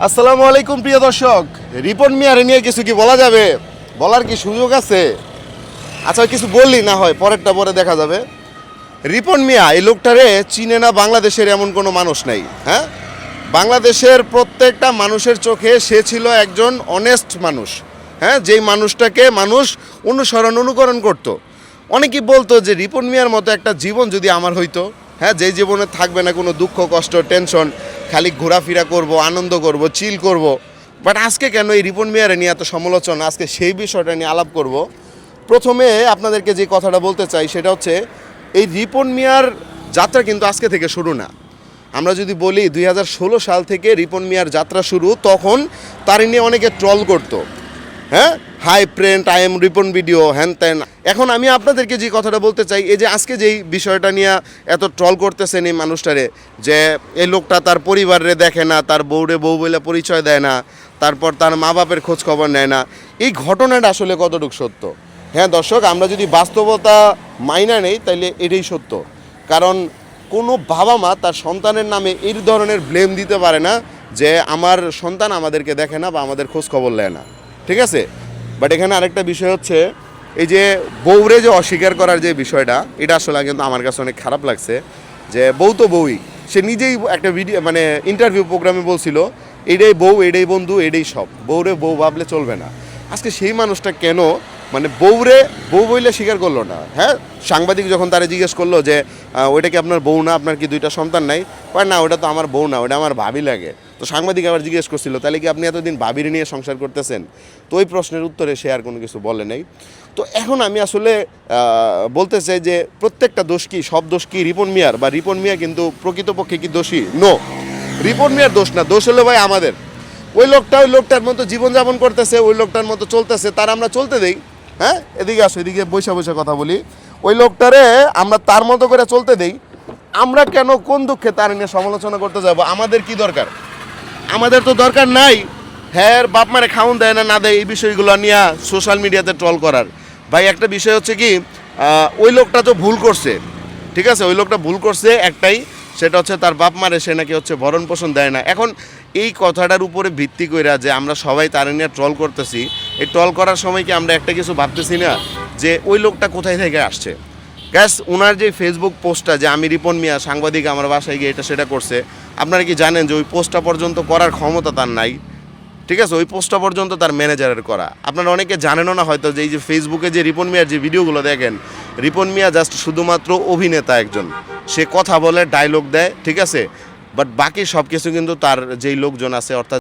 আসসালামু আলাইকুম প্রিয় দর্শক, রিপন মিয়ারে নিয়ে কিছু কি বলা যাবে? বলার কি সুযোগ আছে? আচ্ছা কিছু বললি না হয় পরেরটা পরে দেখা যাবে। রিপন মিয়া এই লোকটারে চিনে না বাংলাদেশের এমন কোনো মানুষ নাই। হ্যাঁ, বাংলাদেশের প্রত্যেকটা মানুষের চোখে সে ছিল একজন অনেস্ট মানুষ। হ্যাঁ, যেই মানুষটাকে মানুষ অনুকরণ করত। অনেকেই বলতো যে রিপন মিয়ার মতো একটা জীবন যদি আমার হইতো, হ্যাঁ, যেই জীবনে থাকবে না কোনো দুঃখ কষ্ট টেনশন, খালি ঘোরাফেরা করব, আনন্দ করব, চিল করব। বাট আজকে কেন এই রিপন মিয়ারে নিয়ে এত সমালোচনা? আজকে সেই বিষয়টা নিয়ে আলাপ করব। প্রথমে আপনাদেরকে যে কথাটা বলতে চাই সেটা হচ্ছে, এই রিপন মিয়ার যাত্রা কিন্তু আজকে থেকে শুরু না। আমরা যদি বলি 2016 সাল থেকে রিপন মিয়ার যাত্রা শুরু, তখন তার নিয়ে অনেকে ট্রল করতো। হ্যাঁ, hi friend, I am Ripon video, হ্যান ত্যান। এখন আমি আপনাদেরকে যে কথাটা বলতে চাই, এই যে আজকে যেই বিষয়টা নিয়ে এত ট্রল করতেছেন এই মানুষটারে, যে এই লোকটা তার পরিবারে দেখে না, তার বউরে বউ বলে পরিচয় দেয় না, তারপর তার মা বাপের খোঁজ খবর নেয় না, এই ঘটনাটা আসলে কতটুকু সত্য? হ্যাঁ দর্শক, আমরা যদি বাস্তবতা মাইনা নেই তাইলে এটাই সত্য। কারণ কোনো বাবা মা তার সন্তানের নামে এই ধরনের ব্লেম দিতে পারে না যে আমার সন্তান আমাদেরকে দেখে না বা আমাদের খোঁজ খবর নেয় না। ঠিক আছে, বাট এখানে আরেকটা বিষয় হচ্ছে, এই যে বউরে যে অস্বীকার করার যে বিষয়টা, এটা আসলে কিন্তু আমার কাছে অনেক খারাপ লাগছে। যে বউ তো বউই, সে নিজেই একটা ভিডিও মানে ইন্টারভিউ প্রোগ্রামে বলছিল এটাই বউ, এটাই বন্ধু, এটাই সব, বউরে বউ ভাবলে চলবে না। আজকে সেই মানুষটা কেন মানে বউরে বউ বইলে স্বীকার করলো না? হ্যাঁ, সাংবাদিক যখন তারা জিজ্ঞেস করলো যে ওইটা কি আপনার বউ না, আপনার কি দুইটা সন্তান নাই? কয় না, ওটা তো আমার বউ না, ওটা আমার ভাবি লাগে। তো সাংবাদিক আবার জিজ্ঞেস করছিল তাহলে কি আপনি এতদিন ভাবির নিয়ে সংসার করতেছেন? তো ওই প্রশ্নের উত্তরে সে আর কোনো কিছু বলে নাই। তো এখন আমি আসলে বলতে চাই যে প্রত্যেকটা দোষ কি, সব দোষ কি রিপন মিয়ার? বা রিপন মিয়া কিন্তু প্রকৃতপক্ষে কি দোষী? নো, রিপন মিয়ার দোষ না, দোষ হলো ভাই আমাদের। ওই লোকটার মতো জীবনযাপন করতেছে, ওই লোকটার মতো চলতেছে, তার আমরা চলতে দেই। হ্যাঁ, এদিকে আসো, এদিকে বৈশা বৈশা কথা বলি। ওই লোকটারে আমরা তার মতো করে চলতে দেই। আমরা কেন কোন দুঃখে তার নিয়ে সমালোচনা করতে যাব? আমাদের কি দরকার? আমাদের তো দরকার নাই হ্যাঁ বাপ মারে খাউন দেয় না না দেয় এই বিষয়গুলো নিয়ে সোশ্যাল মিডিয়াতে ট্রল করার। ভাই একটা বিষয় হচ্ছে কি, ওই লোকটা তো ভুল করছে, ঠিক আছে, ওই লোকটা ভুল করছে একটাই, সেটা হচ্ছে তার বাপ মারে সে নাকি হচ্ছে ভরণ পোষণ দেয় না। এখন এই কথাটার উপরে ভিত্তি করে যে আমরা সবাই তার নিয়ে ট্রল করতেছি, এই ট্রল করার সময় কি আমরা একটা কিছু ভাবতেছি না যে ওই লোকটা কোথায় থেকে আসছে? গ্যাস ওনার যে ফেসবুক পোস্টটা যে আমি রিপন মিয়া সাংবাদিক আমার বাসায় গিয়ে এটা সেটা করছে, আপনারা কি জানেন যে ওই পোস্টটা পর্যন্ত করার ক্ষমতা তার নাই? ঠিক আছে, ওই পোস্টটা পর্যন্ত তার ম্যানেজারের করা। আপনারা অনেকে জানেনও না হয়তো যে এই যে ফেসবুকে যে রিপন মিয়ার যে ভিডিওগুলো দেখেন, রিপন মিয়া জাস্ট শুধুমাত্র অভিনেতা একজন, সে কথা বলে, ডায়লগ দেয়, ঠিক আছে, বাট বাকি সব কিছু কিন্তু তার যেই লোকজন আছে অর্থাৎ